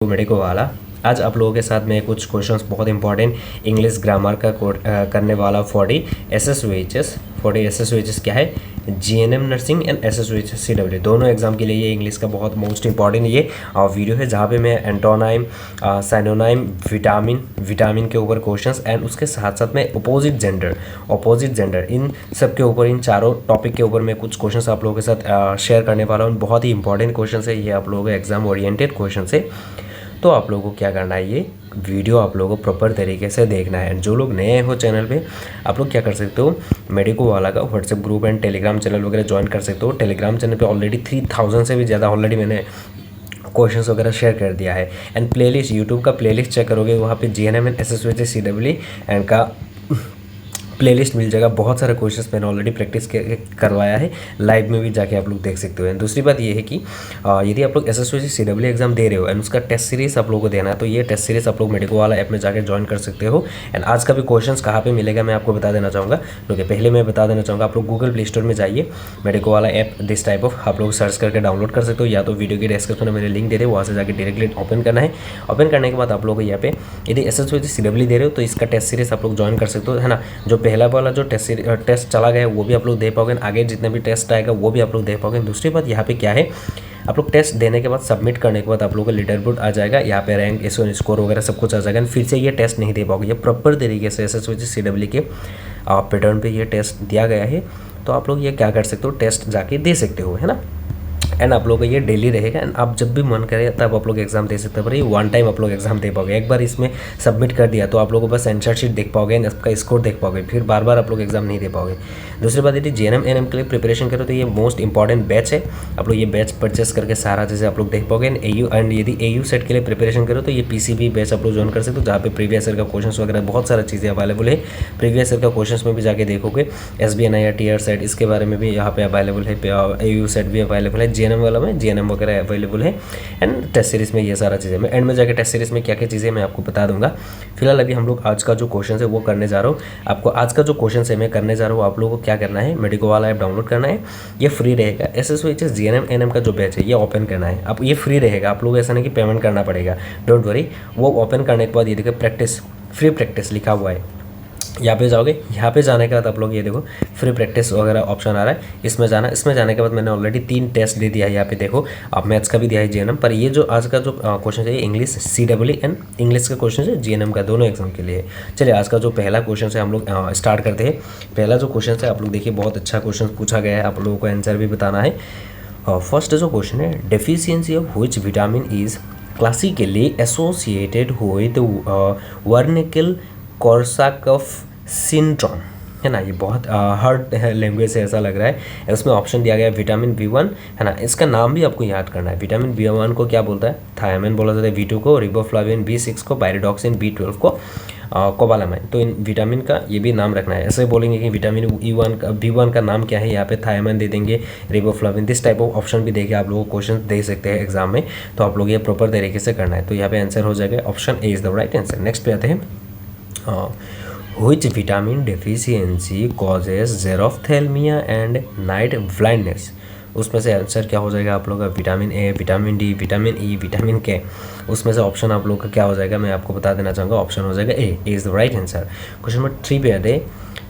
Medico वाला। आज आप लोगों के साथ मैं कुछ क्वेश्चंस बहुत इंपॉर्टेंट इंग्लिश ग्रामर का करने वाला 40 SSVHS। 40 SSVHS क्या है? GNM nursing and SSVHS CW दोनों एग्जाम के लिए ये इंग्लिश का बहुत मोस्ट इंपॉर्टेंट ये वीडियो है, जहाँ पे मैं एंटोनाइम, साइनोनाइम, विटामिन के ऊपर क्वेश्चंस एंड उसके साथ साथ में अपोजिट जेंडर इन सब के ऊपर, इन चारों टॉपिक के ऊपर मैं कुछ क्वेश्चंस आप लोगों के साथ शेयर करने वाला हूँ। बहुत ही इंपॉर्टेंट क्वेश्चन है ये, आप लोगों के एग्जाम ओरिएंटेड क्वेश्चन है। तो आप लोगों को क्या करना है, ये वीडियो आप लोगों को प्रॉपर तरीके से देखना है। जो लोग नए हो चैनल पे, आप लोग क्या कर सकते हो, मेडिको वाला का WhatsApp group and Telegram channel वगैरह ज्वाइन कर सकते हो। टेलीग्राम चैनल पे ऑलरेडी 3000 से भी ज़्यादा ऑलरेडी मैंने क्वेश्चंस वगैरह शेयर कर दिया है। एंड प्लेलिस्ट, यूट्यूब का प्लेलिस्ट चेक करोगे, वहाँ पे GNM and SSVHS CW and का प्लेलिस्ट मिल जाएगा। बहुत सारे क्वेश्चंस मैंने ऑलरेडी प्रैक्टिस करवाया है, लाइव में भी जाके आप लोग देख सकते हो। एंड दूसरी बात ये है कि यदि आप लोग SSVHS CW एग्जाम दे रहे हो एंड उसका टेस्ट सीरीज आप लोगों को देना है, तो ये टेस्ट सीरीज आप लोग मेडिको वाला ऐप में जाकर ज्वाइन कर सकते हो। एंड आज का भी क्वेश्चंस कहाँ पे मिलेगा मैं आपको बता देना चाहूँगा। क्योंकि पहले मैं बता देना चाहूँगा, आप लोग गूगल प्ले स्टोर में जाइए, मेडिको वाला ऐप दिस टाइप ऑफ आप लोग सर्च करके डाउनलोड कर सकते हो, या तो वीडियो के डिस्क्रिप्शन में मैंने लिंक दे दे, वहाँ से जाकर डायरेक्टली ओपन करना है। ओपन करने के बाद आप लोग को यहाँ पे यदि SSVHS CW दे रहे हो तो इसका टेस्ट सीरीज आप लोग ज्वाइन कर सकते हो, है ना। जो पहला वाला जो टेस्ट चला गया वो भी आप लोग दे पाओगे, आगे जितने भी टेस्ट आएगा वो भी आप लोग दे पाओगे। दूसरी बात यहाँ पे क्या है, आप लोग टेस्ट देने के बाद सबमिट करने के बाद आप लोगों का लीडर बोर्ड आ जाएगा, यहाँ पे रैंक स्कोर वगैरह सब कुछ आ जाएगा। फिर से ये टेस्ट नहीं दे पाओगे, ये प्रॉपर तरीके से SSVHS CW के पैटर्न पे ये टेस्ट दिया गया है। तो आप लोग ये क्या कर सकते हो, टेस्ट जाके दे सकते हो, है ना। एंड आप लोगों का ये डेली रहेगा एंड आप जब भी मन करे तब आप लोग एग्जाम दे सकते हो। पर ये वन टाइम आप लोग एग्जाम दे पाओगे, एक बार इसमें सबमिट कर दिया तो आप लोगों को बस आंसर शीट देख पाओगे एंड इसका स्कोर देख पाओगे, फिर बार बार आप लोग एग्जाम नहीं दे पाओगे। दूसरी बात यदि GNM NM के लिए प्रिपरेशन करो तो ये मोस्ट इंपॉर्टेंट बैच है, आप लोग ये बैच परचेस करके सारा चीज़ें आप लोग देख पाओगे। एंड यदि AU सेट के लिए प्रिपरेशन करो तो ये PCB बैच आप लोग ज्वाइन कर सकते हो, जहाँ पे प्रीवियस ईयर का क्वेश्चन वगैरह बहुत सारा चीज़ें अवेलेबल है। प्रीवियस ईयर का क्वेश्चन में भी जाके देखोगे, SBNI TR सेट इसके बारे में भी यहाँ पे अवेलेबल है, AU सेट भी अवेलेबल है, GNM वाला में GNM वगैरह अवेलेबल है। एंड टेस्ट सीरीज में ये सारा चीज़ें मैं एंड में जाकर टेस्ट सीरीज में क्या क्या चीज़ें मैं आपको बता दूंगा। फिलहाल अभी हम लोग आज का जो क्वेश्चन है वो करने जा रहा हूँ। आपको आज का जो क्वेश्चन है मैं करने जा रहा हूँ, आप लोगों को क्या करना है, मेडिको वाला ऐप डाउनलोड करना है, ये फ्री रहेगा। SSVHS GNM NM का जो बैच है ये ओपन करना है, अब ये फ्री रहेगा, आप लोग ऐसा नहीं कि पेमेंट करना पड़ेगा, डोंट वरी। वो ओपन करने के बाद ये देखो प्रैक्टिस, फ्री प्रैक्टिस लिखा हुआ है, यहाँ पे जाओगे, यहाँ पे जाने के बाद आप लोग ये देखो फ्री प्रैक्टिस वगैरह ऑप्शन आ रहा है, इसमें जाना। इसमें जाने के बाद मैंने ऑलरेडी 3 टेस्ट दे दिया है, यहाँ पे देखो आप मैथ्स का भी दिया है GNM, पर ये जो आज का जो क्वेश्चन है इंग्लिश CW एंड इंग्लिश का क्वेश्चन है GNM का, दोनों एग्जाम के लिए। चलिए आज का जो पहला क्वेश्चन है हम लोग स्टार्ट करते हैं। पहला जो क्वेश्चन है आप लोग देखिए, बहुत अच्छा क्वेश्चन पूछा गया है, आप लोगों को आंसर भी बताना है। फर्स्ट जो क्वेश्चन है, deficiency of which vitamin is classically associated with Wernicke Korsakoff syndrome, है ना। ये बहुत हार्ड लैंग्वेज से ऐसा लग रहा है। उसमें ऑप्शन दिया गया है विटामिन B1, है ना। इसका नाम भी आपको याद करना है। विटामिन B1 को क्या बोलता है, थायामिन बोला जाता है, B2 को रिबोफ्लाविन, B6 को पायरिडॉक्सिन, B12 को कोबालामाइन। तो इन विटामिन का ये भी नाम रखना है। ऐसे बोलेंगे कि विटामिन B1 का नाम क्या है, यहाँ पे थायामिन दे देंगे, riboflavin, this type of option भी देखिए आप लोगों को क्वेश्चन दे सकते हैं एग्जाम में। तो आप लोग ये प्रॉपर तरीके से करना है। तो यहाँ पे आंसर हो जाएगा option A is the right answer. Next पे आते हैं, Which vitamin deficiency causes xerophthalmia and night blindness? उसमें से आंसर क्या हो जाएगा आप लोगों का, vitamin A, vitamin D, vitamin E, vitamin K। उसमें से ऑप्शन आप लोग का क्या हो जाएगा मैं आपको बता देना चाहूँगा, ऑप्शन हो जाएगा A is the right answer. Question number 3 पे आते,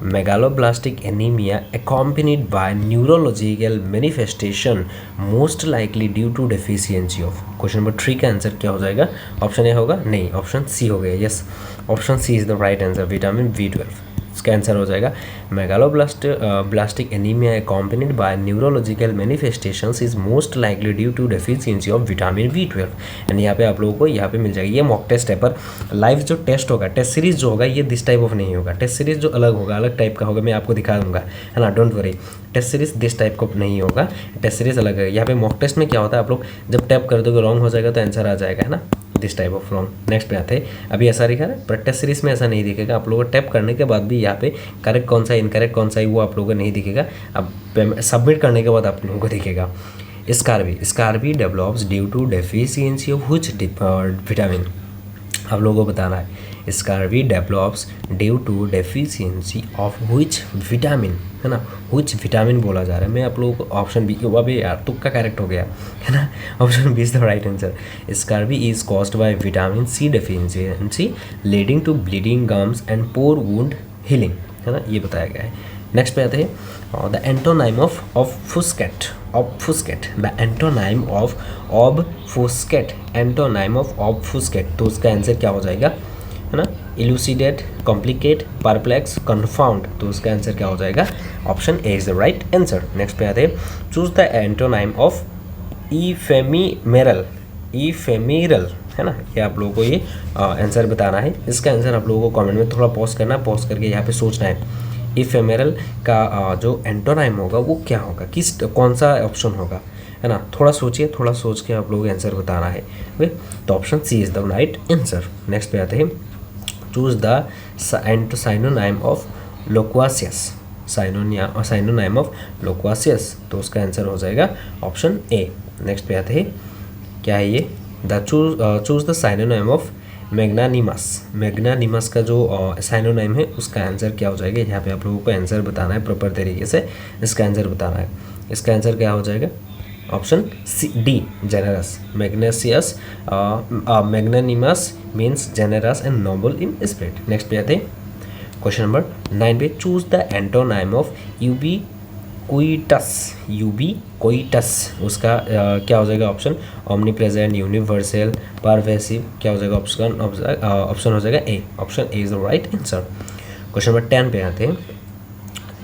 megaloblastic anemia accompanied by neurological manifestation most likely due to deficiency of। Question number 3 का आंसर क्या हो जाएगा, ऑप्शन ए होगा, नहीं ऑप्शन C हो गया। Yes, option C is the right answer, vitamin B12 इसका आंसर हो जाएगा। Megaloblastic anaemia accompanied by neurological manifestations is most likely due to deficiency of vitamin B12। And यहाँ पे आप लोगों को यहाँ पे मिल जाएगा। ये मॉक टेस्ट है, पर लाइव जो टेस्ट होगा, टेस्ट सीरीज जो होगा ये दिस टाइप ऑफ नहीं होगा। टेस्ट सीरीज जो अलग होगा, अलग टाइप का होगा, मैं आपको दिखा दूंगा, है ना, don't worry. Test series this type का नहीं होगा, टेस्ट सीरीज अलग है। यहाँ पे मॉक टेस्ट में क्या होता है, आप लोग जब टैप कर दोगे रॉन्ग हो जाएगा तो आंसर आ जाएगा, है ना, this type of wrong. Next पे आते हैं, अभी ऐसा दिखा रहा है, पर टेस्ट सीरीज में ऐसा नहीं दिखेगा। आप लोगों को टैप करने के बाद भी यहाँ पे करेक्ट कौन सा इनकरेक्ट कौन सा है वो आप लोगों को नहीं दिखेगा। अब सबमिट करने के बाद आप लोगों को दिखेगा। Scurvy develops due to deficiency of which vitamin, आप लोगों को बताना है। Scurvy develops due to deficiency of which vitamin, है ना, which विटामिन बोला जा रहा है। मैं आप लोगों को ऑप्शन बी, अबे यार तुक्का करेक्ट हो गया है ना, option B is the right answer. Scurvy is caused by vitamin C deficiency leading to bleeding gums and poor wound healing, है ना, ये बताया गया है। नेक्स्ट पे आते हैं the antonym of obfuscate, obfuscate, the antonym of obfuscate, antonym of obfuscate, तो उसका आंसर क्या हो जाएगा, है ना, इलूसिडेट, कॉम्प्लिकेट, परप्लेक्स, कन्फाउंड, तो उसका आंसर क्या हो जाएगा, option A is the right answer. Next पे आते हैं चूज द एंटोनाइम ऑफ इफेमिमेरल, इफेमिरल, है ना, ये आप लोगों को ये आंसर बताना है। इसका आंसर आप लोगों को कमेंट में थोड़ा पॉज करना है, पॉज करके यहाँ पे सोचना है इफेमेरल का जो एंटोनाइम होगा वो क्या होगा, किस कौन सा ऑप्शन होगा, है ना, थोड़ा सोचिए, थोड़ा सोच के आप लोगों को आंसर बताना है। ओके, तो option C is the right answer. Next पे आते हैं choose the synonym of loquacious, synonym of loquacious, तो उसका आंसर हो जाएगा ऑप्शन ए। नेक्स्ट पे आते हैं क्या है ये, the choose the synonym of magnanimous, magnanimous का जो साइनोनाइम है उसका आंसर क्या हो जाएगा, यहाँ पे आप लोगों को आंसर बताना है प्रॉपर तरीके से, इसका आंसर बताना है। इसका आंसर क्या हो जाएगा, ऑप्शन सी डी, जेनरस, मैग्नेसियस, magnanimous means generous and noble in spirit. Next पे आते हैं क्वेश्चन नंबर 9 पे, choose the antonym of ubiquitous, ubiquitous, उसका क्या हो जाएगा option, omnipresent, universal, pervasive, क्या हो जाएगा ऑप्शन, ऑप्शन हो जाएगा A, option A is the right answer. Question number 10 पे आते हैं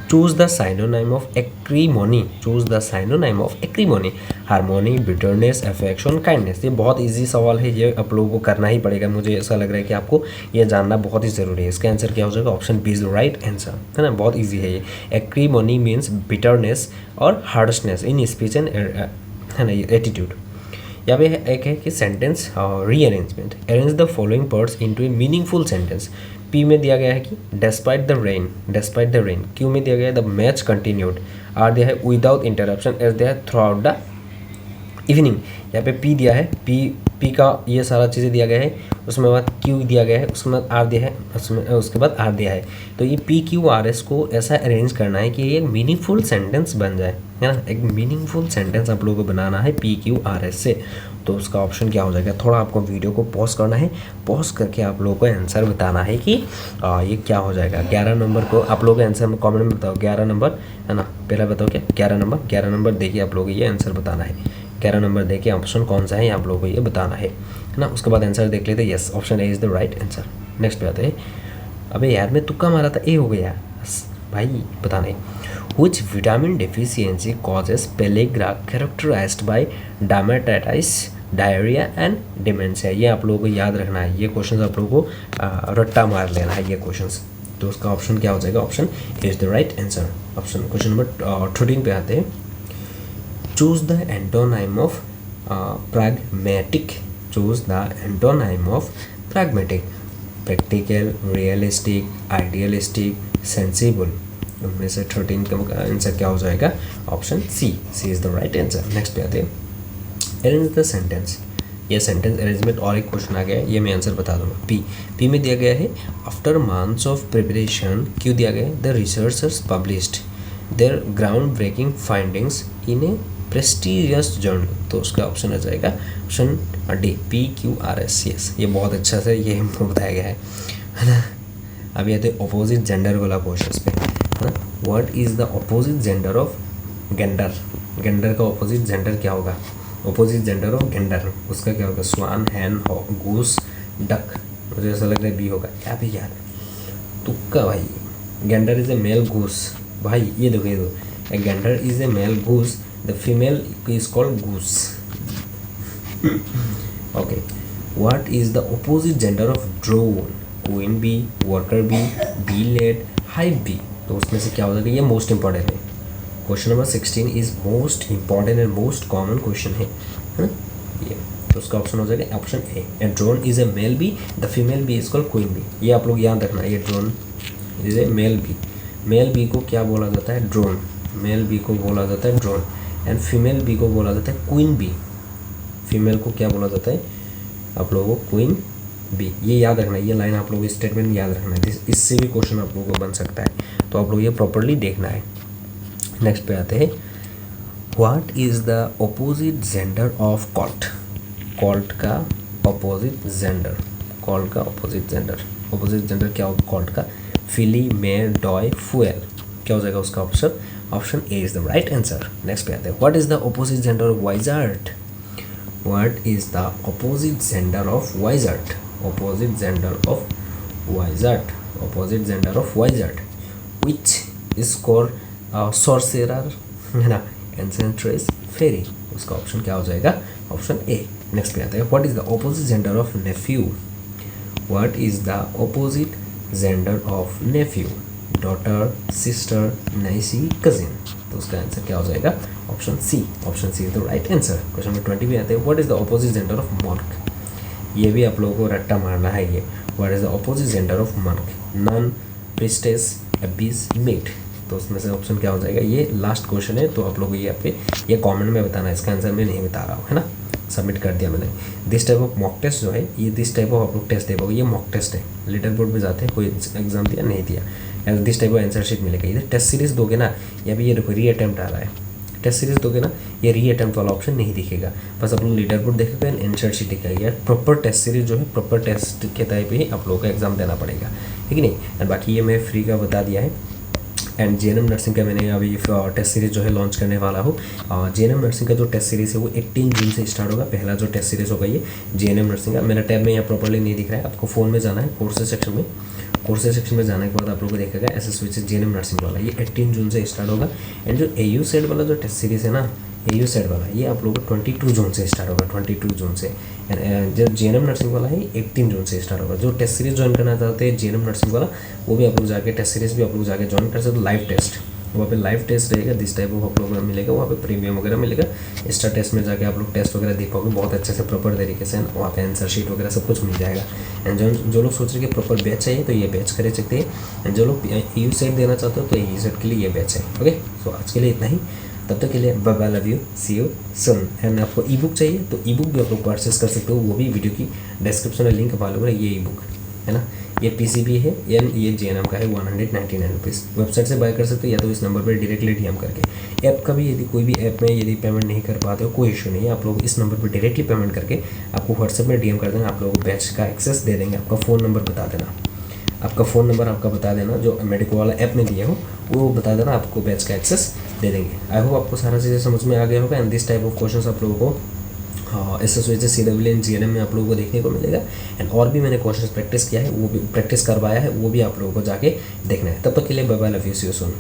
choose the synonym of acrimony, choose the synonym of एक्रीमोनी, harmony, bitterness, affection, kindness. ये बहुत इजी सवाल है, ये आप लोगों को करना ही पड़ेगा, मुझे ऐसा लग रहा है कि आपको ये जानना बहुत ही ज़रूरी है। इसका आंसर क्या हो जाएगा, option B is the right answer, है ना, बहुत ईजी है ये। एक्रीमोनी मीन्स बिटरनेस और हार्शनेस इन स्पीच एंड, है ना, एटीट्यूड। यहाँ पे एक है कि sentence rearrangement, arrange the following words into a meaningful sentence. P में दिया गया है कि despite the rain, despite the rain. Q में दिया गया है द मैच कंटिन्यूड। आर दिया है विदाउट इंटरप्शन। एस दिया है थ्रू आउट द इवनिंग। यहाँ पे पी दिया है, पी का ये सारा चीज़ें दिया गया है, उसमें बाद क्यू दिया गया है, उसके बाद आर दिया है, उसके बाद आर दिया है। तो ये पी क्यू आर एस को ऐसा अरेंज करना है कि ये एक मीनिंगफुल सेंटेंस बन जाए, है ना, एक मीनिंगफुल सेंटेंस आप लोगों को बनाना है पी क्यू आर एस से। तो उसका ऑप्शन क्या हो जाएगा, थोड़ा आपको वीडियो को पॉज करना है, पॉज करके आप लोगों को आंसर बताना है कि ये क्या हो जाएगा। 11 नंबर को आप लोगों के आंसर में कॉमेंट में बताओ, 11 नंबर, है ना, पहला बताओ क्या 11 नंबर देखिए आप लोगों को ये आंसर बताना है। 11 नंबर देखिए ऑप्शन कौन सा है, ये आप लोगों को ये बताना है ना। उसके बाद आंसर देख लेते, yes option A is the right answer. Next पे आते हैं, अबे यार मैं तुक्का मारा था, ए हो गया भाई, बताना है। Which vitamin deficiency causes pellagra characterized by dermatitis, diarrhoea and dementia. ये आप लोगों को याद रखना है, ये क्वेश्चन आप लोगों को रट्टा मार लेना है ये क्वेश्चंस। तो उसका ऑप्शन क्या हो जाएगा, option is the right answer. Option question number 13 पे आते हैं, choose the antonym of pragmatic, choose the antonym of pragmatic. Practical, realistic, idealistic, sensible, उनमें से 13 का आंसर क्या हो जाएगा, option C is the right answer. Next पे आते हैं, अरेंज द सेंटेंस। ये सेंटेंस अरेंजमेंट और एक क्वेश्चन आ गया है, ये मैं आंसर बता दूंगा। पी में दिया गया है आफ्टर मंथ्स ऑफ प्रिपरेशन, क्यों दिया गया है the researchers published their groundbreaking findings in a prestigious journal. तो उसका ऑप्शन आ जाएगा ऑप्शन डी, PQRS। यस, ये बहुत अच्छा से ये हमको बताया गया है ना। अभी आते हैं अपोजिट जेंडर वाला क्वेश्चन पे, है ना। What is the opposite gender of gander, gander का अपोजिट जेंडर क्या होगा, अपोजिट जेंडर ऑफ गेंडर उसका क्या होगा, स्वान, हैन, गूस, डक। मुझे ऐसा लग रहा है बी होगा, क्या भी यार तुक्का भाई। Gander is a male goose, भाई ये देखो, ये देखो, a gander is a male goose, the female is called goose. Okay, what is the opposite gender of drone, queen bee, worker bee, bee lad, hive bee. तो उसमें से क्या हो जाएगा, ये मोस्ट इंपॉर्टेंट है। Question number 16 is most important and most common question है ना ये। तो उसका ऑप्शन हो जाएगा option A, and drone is a male bee, the female bee is called queen bee. ये आप लोग याद रखना, ये drone is a male bee, male bee को क्या बोला जाता है, ड्रोन, मेल बी को बोला जाता है ड्रोन, एंड फीमेल बी को बोला जाता है क्वीन बी। फीमेल को क्या बोला जाता है आप लोगों को, क्वीन बी। ये याद रखना, ये लाइन आप लोगों को स्टेटमेंट याद रखना है, इससे भी क्वेश्चन आप लोगों को बन सकता है। तो आप लोग ये प्रॉपरली देखना है। नेक्स्ट पे आते हैं, what is the opposite gender of Colt. Colt का अपोजिट जेंडर, कॉल्ट का अपोजिट जेंडर क्या होगा कॉल्ट का, फिली, मेयर, डॉय, फुएल। क्या हो जाएगा उसका option, option A is the right answer. Next पे आते हैं, what is the opposite gender of wizard. What is the opposite gender of wizard, opposite gender of wizard, opposite gender of wizard, which is called sorcerer, है ना, एंसेंट्रेस, फेरी। उसका option क्या हो जाएगा, option A. Next पे आता है, what is the opposite gender of nephew. What is the opposite gender of nephew, daughter, sister, niece, cousin. तो उसका आंसर क्या हो जाएगा, option C, option C is the right answer. Question number 20 पे आते हैं, what is the opposite gender of monk. ये भी आप लोगों को रट्टा मारना है ये, what is the opposite gender of monk, nun, priestess, abbess, mate. तो उसमें से ऑप्शन क्या हो जाएगा, ये लास्ट क्वेश्चन है, तो आप लोगों को ये आपके ये कमेंट में बताना है, इसका आंसर मैं नहीं बता रहा हूँ, है ना, सबमिट कर दिया मैंने। This type of mock test जो है, ये दिस टाइप ऑफ आप लोग टेस्ट दे पाओगे, ये मॉक टेस्ट है, लीडर बोर्ड पे जाते हैं, कोई एग्जाम दिया नहीं दिया, this type of answer sheet मिलेगा। इधर टेस्ट सीरीज दोगे ना, या भी ये देखो री अटैम्प्ट आ रहा है, टेस्ट सीरीज दोगे ना, ये री अटैम्प्ट वाला ऑप्शन नहीं दिखेगा, बस आप लोग लीडर बोर्ड देखेगा, आंसर शीट दिखेगा। प्रॉपर टेस्ट सीरीज जो है, प्रॉपर टेस्ट के टाइप ही आप लोगों को एग्जाम देना पड़ेगा, ठीक है नहीं। एंड बाकी ये मैं फ्री का बता दिया है। एंड जेएनएम नर्सिंग का मैंने अभी टेस्ट सीरीज़ जो है लॉन्च करने वाला हूँ। जेएनएम नर्सिंग का जो टेस्ट सीरीज़ है वो 18 जून से स्टार्ट होगा। पहला जो टेस्ट सीरीज़ होगा ये जेएनएम नर्सिंग का, मेरा टैब में यहाँ प्रॉपर्ली नहीं दिख रहा है, आपको फ़ोन में जाना है, कोर्सेज सेक्शन में, कोर्सेज सेक्शन में जाने के बाद आप लोगों को देखेगा एसएसवीएच जेएनएम नर्सिंग वाला, ये 18 जून से स्टार्ट होगा। एंड जो एयू सेट वाला जो टेस्ट सीरीज़ है ना, एयू सेट वाला, ये आप लोगों को 22 जून से स्टार्ट होगा, 22 जून से। एंड जो जेएनएम नर्सिंग वाला है 18 जून से स्टार्ट होगा। जो टेस्ट सीरीज ज्वाइन करना चाहते हैं जेएनएम नर्सिंग वाला, वो भी आप लोग जाके टेस्ट सीरीज भी आप लोग जाके ज्वाइन कर सकते हो। लाइव टेस्ट, वहाँ पे लाइव टेस्ट रहेगा, दिस टाइप ऑफ आप लोगों को मिलेगा, वहाँ पे प्रीमियम वगैरह मिलेगा। एक्स्ट्रा टेस्ट में जाके आप लोग टेस्ट वगैरह दे पाओगे बहुत अच्छे से, प्रॉपर तरीके से, वहाँ पे आंसर शीट वगैरह सब कुछ मिल जाएगा। एंड जो लोग सोच रहे हैं कि प्रॉपर बैच चाहिए तो ये बैच कर सकते हैं। एंड जो लोग यू सेट देना चाहते हो तो यू सेट के लिए ये बैच है। ओके, सो आज के लिए इतना ही, तब तक के लिए bye bye, love you, see you soon. And आपको ई बुक चाहिए तो ई बुक भी आप लोग परचेस कर सकते हो, वो भी वीडियो की डिस्क्रिप्शन में लिंक अवेलेबल है। ये ई बुक है ना, ये पीसीबी है, ये जेएनएम का है, 199 रुपीज़। वेबसाइट से बाय कर सकते हो या तो इस नंबर पर डायरेक्टली डीएम करके। ऐप का भी यदि कोई भी ऐप में यदि पेमेंट नहीं कर पाते हो कोई इशू नहीं है, आप लोग इस नंबर पर डायरेक्टली पेमेंट करके आपको व्हाट्सएप में डीएम कर देना, आप लोगों को बैच का एक्सेस दे देंगे। आपका फ़ोन नंबर बता देना, आपका फ़ोन नंबर आपका बता देना, जो मेडिको वाला ऐप में दिए हो वो बता देना, आपको बैच का एक्सेस दे देंगे। आई होप आपको सारा चीज़ें समझ में आ गया होगा। And this type of question आप लोगों को एसएसवीएच सीडब्ल्यू एंड जीएनएम में आप लोगों को देखने को मिलेगा। एंड और भी मैंने क्वेश्चन प्रैक्टिस किया है, वो भी प्रैक्टिस करवाया है, वो भी आप लोगों को जाके देखना है। तब तक के लिए bye bye, love you, see you soon.